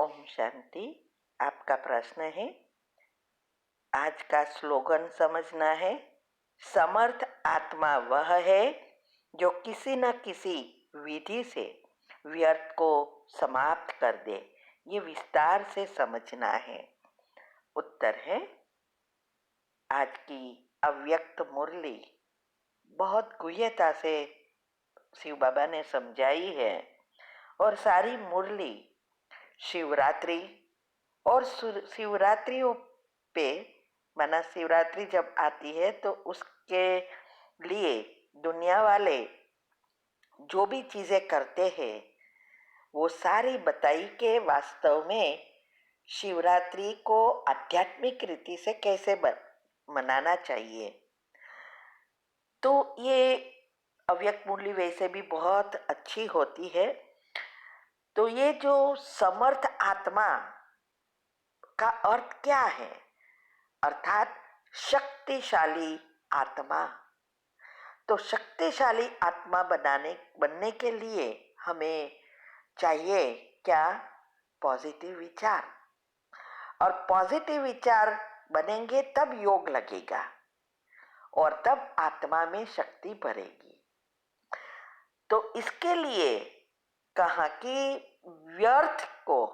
ओम शांति। आपका प्रश्न है, आज का स्लोगन समझना है। समर्थ आत्मा वह है जो किसी न किसी विधि से व्यर्थ को समाप्त कर दे। ये विस्तार से समझना है। उत्तर है, आज की अव्यक्त मुरली बहुत गुह्यता से शिव बाबा ने समझाई है और सारी मुरली शिवरात्रि और शिवरात्रियों पे माना शिवरात्रि जब आती है तो उसके लिए दुनिया वाले जो भी चीजें करते हैं वो सारी बताई के वास्तव में शिवरात्रि को आध्यात्मिक रीति से कैसे मनाना चाहिए। तो ये अव्यक्त मुरली वैसे भी बहुत अच्छी होती है। तो ये जो समर्थ आत्मा का अर्थ क्या है, अर्थात शक्तिशाली आत्मा। तो शक्तिशाली आत्मा बनने के लिए हमें चाहिए क्या? पॉजिटिव विचार। और पॉजिटिव विचार बनेंगे तब योग लगेगा और तब आत्मा में शक्ति भरेगी। तो इसके लिए कहा कि व्यर्थ को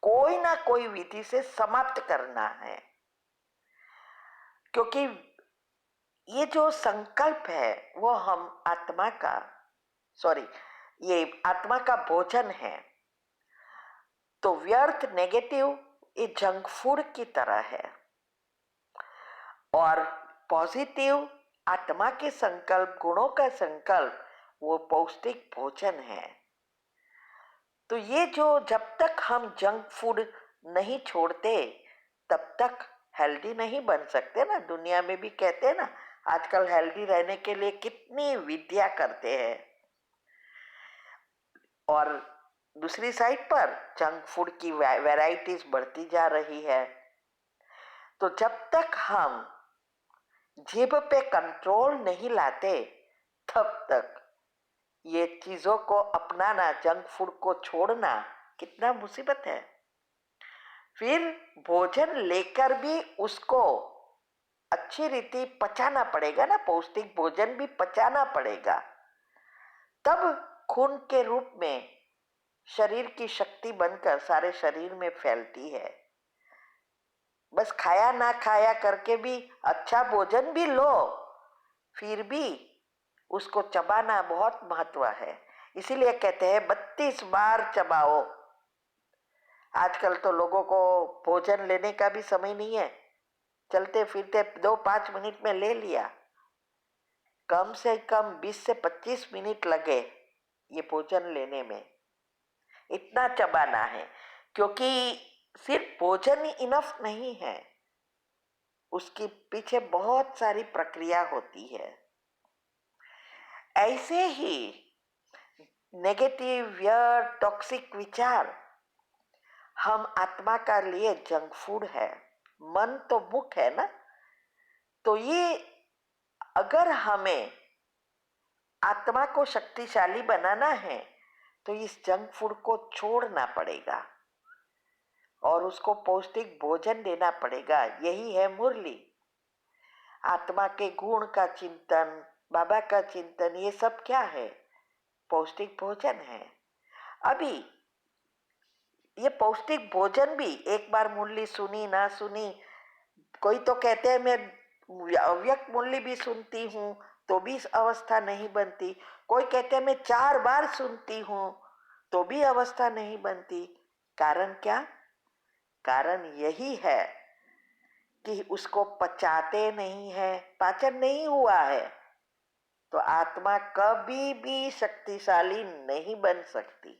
कोई ना कोई विधि से समाप्त करना है, क्योंकि ये जो संकल्प है वो हम ये आत्मा का भोजन है। तो व्यर्थ नेगेटिव ये जंक फूड की तरह है और पॉजिटिव आत्मा के संकल्प, गुणों का संकल्प वो पौष्टिक भोजन है। तो ये जो जब तक हम जंक फूड नहीं छोड़ते तब तक हेल्दी नहीं बन सकते ना। दुनिया में भी कहते हैं ना, आजकल हेल्दी रहने के लिए कितनी विद्या करते हैं और दूसरी साइड पर जंक फूड की वैरायटीज बढ़ती जा रही है। तो जब तक हम जीभ पे कंट्रोल नहीं लाते तब तक ये चीजों को अपनाना, जंक फूड को छोड़ना कितना मुसीबत है। फिर भोजन लेकर भी उसको अच्छी रीति पचाना पड़ेगा ना, पौष्टिक भोजन भी पचाना पड़ेगा, तब खून के रूप में शरीर की शक्ति बनकर सारे शरीर में फैलती है। बस खाया ना खाया करके भी अच्छा भोजन भी लो, फिर भी उसको चबाना बहुत महत्व है। इसीलिए कहते हैं 32 बार चबाओ। आजकल तो लोगों को भोजन लेने का भी समय नहीं है, चलते फिरते 2-5 मिनट में ले लिया। कम से कम 20 से 25 मिनट लगे ये भोजन लेने में, इतना चबाना है। क्योंकि सिर्फ भोजन ही इनफ नहीं है, उसके पीछे बहुत सारी प्रक्रिया होती है। ऐसे ही नेगेटिव या टॉक्सिक विचार हम आत्मा का लिए जंक फूड है। मन तो मुख है ना। तो ये अगर हमें आत्मा को शक्तिशाली बनाना है तो इस जंक फूड को छोड़ना पड़ेगा और उसको पौष्टिक भोजन देना पड़ेगा। यही है मुरली। आत्मा के गुण का चिंतन, बाबा का चिंतन, ये सब क्या है? पौष्टिक भोजन है। अभी ये पौष्टिक भोजन भी एक बार मुरली सुनी ना सुनी, कोई तो कहते हैं मैं अव्यक्त मुरली भी सुनती हूँ तो भी अवस्था नहीं बनती, कोई कहते हैं मैं 4 बार सुनती हूँ तो भी अवस्था नहीं बनती। कारण क्या? कारण यही है कि उसको पचाते नहीं है, पाचन नहीं हुआ है। तो आत्मा कभी भी शक्तिशाली नहीं बन सकती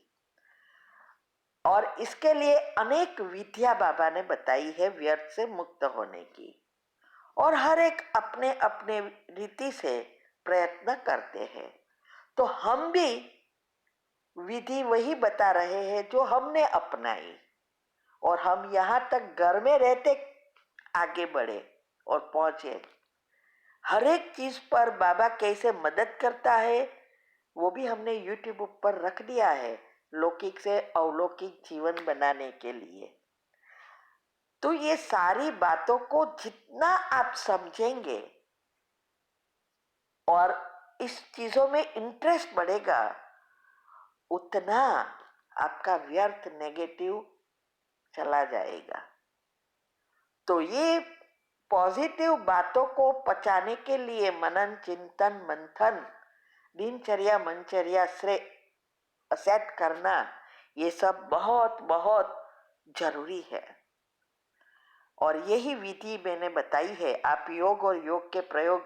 और इसके लिए अनेक विद्या बाबा ने बताई है व्यर्थ से मुक्त होने की, और हर एक अपने अपने रीति से प्रयत्न करते हैं। तो हम भी विधि वही बता रहे हैं जो हमने अपनाई और हम यहाँ तक घर में रहते आगे बढ़े और पहुंचे। हर एक चीज पर बाबा कैसे मदद करता है वो भी हमने YouTube पर रख दिया है। लौकिक से अलौकिक जीवन बनाने के लिए। तो ये सारी बातों को जितना आप समझेंगे और इस चीजों में इंटरेस्ट बढ़ेगा, उतना आपका व्यर्थ नेगेटिव चला जाएगा। तो ये पॉजिटिव बातों को पचाने के लिए मनन, चिंतन, मंथन, दिनचर्या, मनचर्या से सेट करना, ये सब बहुत बहुत जरूरी है। और यही विधि मैंने बताई है। आप योग और योग के प्रयोग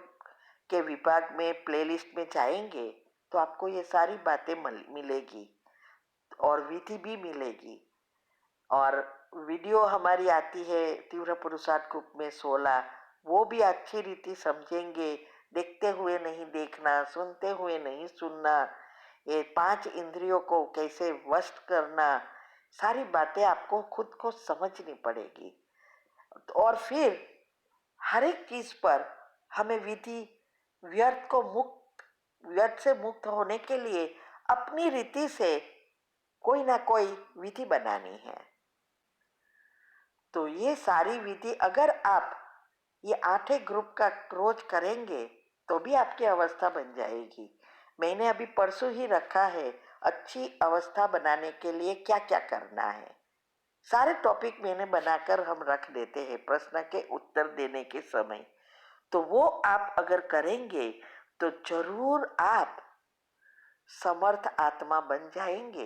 के विभाग में प्लेलिस्ट में जाएंगे तो आपको ये सारी बातें मिलेगी और विधि भी मिलेगी। और वीडियो हमारी आती है तीव्र पुरुषार्थ ग्रुप में 16, वो भी अच्छी रीति समझेंगे। देखते हुए नहीं देखना, सुनते हुए नहीं सुनना, ये 5 इंद्रियों को कैसे वश करना, सारी बातें आपको खुद को समझनी पड़ेगी। और फिर हर एक चीज पर हमें विधि, व्यर्थ से मुक्त होने के लिए अपनी रीति से कोई ना कोई विधि बनानी है। तो ये सारी विधि अगर आप ये 8 ग्रुप का रोज करेंगे तो भी आपकी अवस्था बन जाएगी। मैंने अभी परसों ही रखा है अच्छी अवस्था बनाने के लिए क्या क्या करना है। सारे टॉपिक मैंने बनाकर हम रख देते हैं प्रश्न के उत्तर देने के समय। तो वो आप अगर करेंगे तो जरूर आप समर्थ आत्मा बन जाएंगे,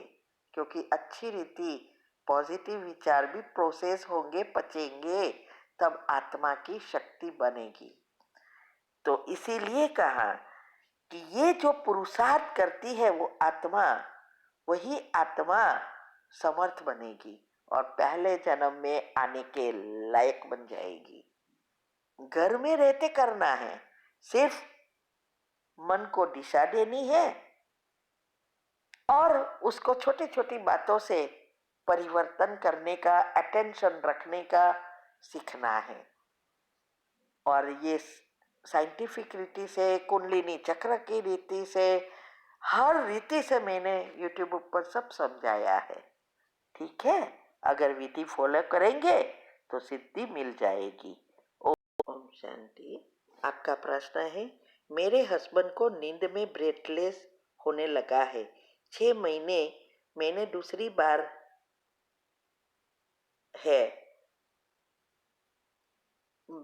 क्योंकि अच्छी रीति पॉजिटिव विचार भी प्रोसेस होंगे, पचेंगे, तब आत्मा की शक्ति बनेगी। तो इसीलिए कहा कि ये जो पुरुषार्थ करती है वो आत्मा, वही आत्मा समर्थ बनेगी और पहले जन्म में आने के लायक बन जाएगी। घर में रहते करना है, सिर्फ मन को दिशा देनी है और उसको छोटी छोटी बातों से परिवर्तन करने का, अटेंशन रखने का सीखना है। और ये साइंटिफिक रीति से, कुंडलिनी चक्र की रीति से, हर रीति से मैंने यूट्यूब पर सब समझाया है। ठीक है, अगर विधि फॉलो करेंगे तो सिद्धि मिल जाएगी। ओम शांति। आपका प्रश्न है, मेरे हस्बैंड को नींद में ब्रेथलेस होने लगा है। 6 महीने मैंने दूसरी बार है,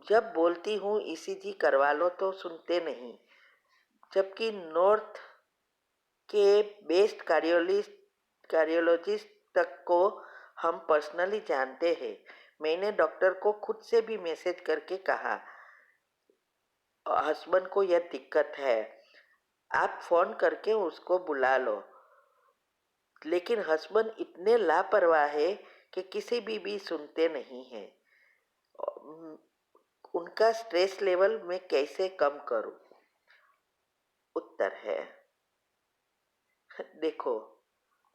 जब बोलती हूँ ईसीजी करवा लो तो सुनते नहीं, जबकि नॉर्थ के बेस्ट कार्डियोलॉजिस्ट तक को हम पर्सनली जानते हैं। मैंने डॉक्टर को खुद से भी मैसेज करके कहा हस्बैंड को यह दिक्कत है, आप फोन करके उसको बुला लो, लेकिन हस्बैंड इतने लापरवाह है कि किसी भी सुनते नहीं है। उनका स्ट्रेस लेवल मैं कैसे कम करूं? उत्तर है, देखो,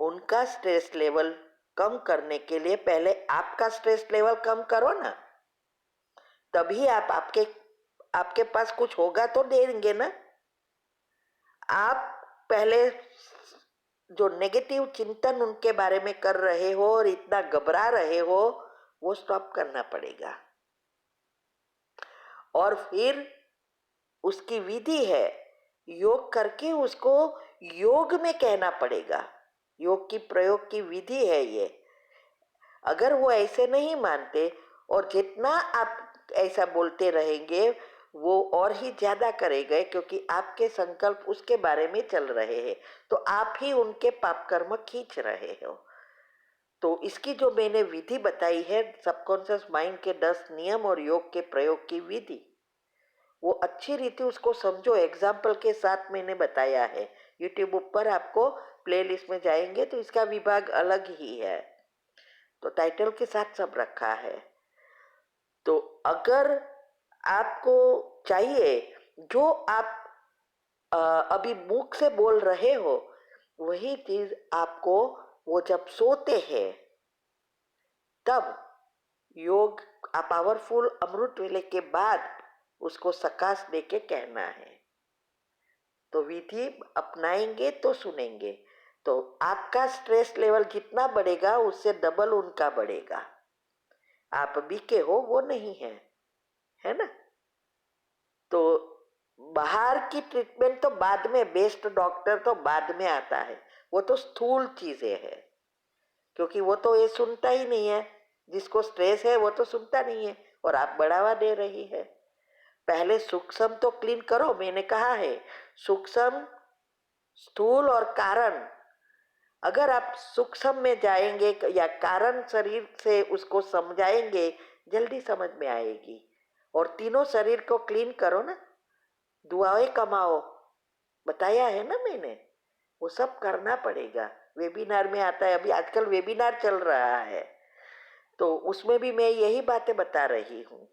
उनका स्ट्रेस लेवल कम करने के लिए पहले आपका स्ट्रेस लेवल कम करो ना, तभी आप आपके पास कुछ होगा तो देंगे ना। आप पहले जो नेगेटिव चिंतन उनके बारे में कर रहे हो और इतना घबरा रहे हो, वो स्टॉप करना पड़ेगा। और फिर उसकी विधि है, योग करके उसको योग में कहना पड़ेगा। योग की प्रयोग की विधि है ये। अगर वो ऐसे नहीं मानते और जितना आप ऐसा बोलते रहेंगे वो और ही ज्यादा करेंगे, क्योंकि आपके संकल्प उसके बारे में चल रहे हैं, तो आप ही उनके पाप कर्म खींच रहे हो। तो इसकी जो मैंने विधि बताई है, सबकॉन्शियस माइंड के 10 नियम और योग के प्रयोग की विधि, वो अच्छी रीति उसको समझो। एग्जाम्पल के साथ मैंने बताया है, यूट्यूब ऊपर आपको प्लेलिस्ट में जाएंगे तो इसका विभाग अलग ही है, तो टाइटल के साथ सब रखा है। तो अगर आपको चाहिए जो आप अभी मुख से बोल रहे हो, वही चीज आपको वो जब सोते हैं तब योग पावरफुल अमृत वेले के बाद उसको सकाश देके कहना है। तो विधि अपनाएंगे तो सुनेंगे। तो आपका स्ट्रेस लेवल जितना बढ़ेगा उससे डबल उनका बढ़ेगा। आप बीके हो वो नहीं है, है ना। तो बाहर की ट्रीटमेंट तो बाद में, बेस्ट डॉक्टर तो बाद में आता है, वो तो स्थूल चीजें है, क्योंकि वो तो ये सुनता ही नहीं है। जिसको स्ट्रेस है वो तो सुनता नहीं है और आप बढ़ावा दे रही है। पहले सूक्ष्म तो क्लीन करो, मैंने कहा है सूक्ष्म, स्थूल और कारण। अगर आप सूक्ष्म में जाएंगे या कारण शरीर से उसको समझाएंगे, जल्दी समझ में आएगी। और तीनों शरीर को क्लीन करो ना, दुआएं कमाओ, बताया है ना मैंने, वो सब करना पड़ेगा। वेबिनार में आता है, अभी आजकल वेबिनार चल रहा है, तो उसमें भी मैं यही बातें बता रही हूँ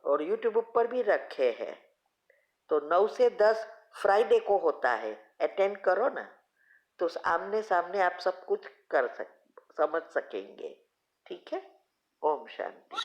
और यूट्यूब पर भी रखे हैं। तो 9 से 10 फ्राइडे को होता है, अटेंड करो ना, तो आमने सामने आप सब कुछ समझ सकेंगे। ठीक है। ओम शांति।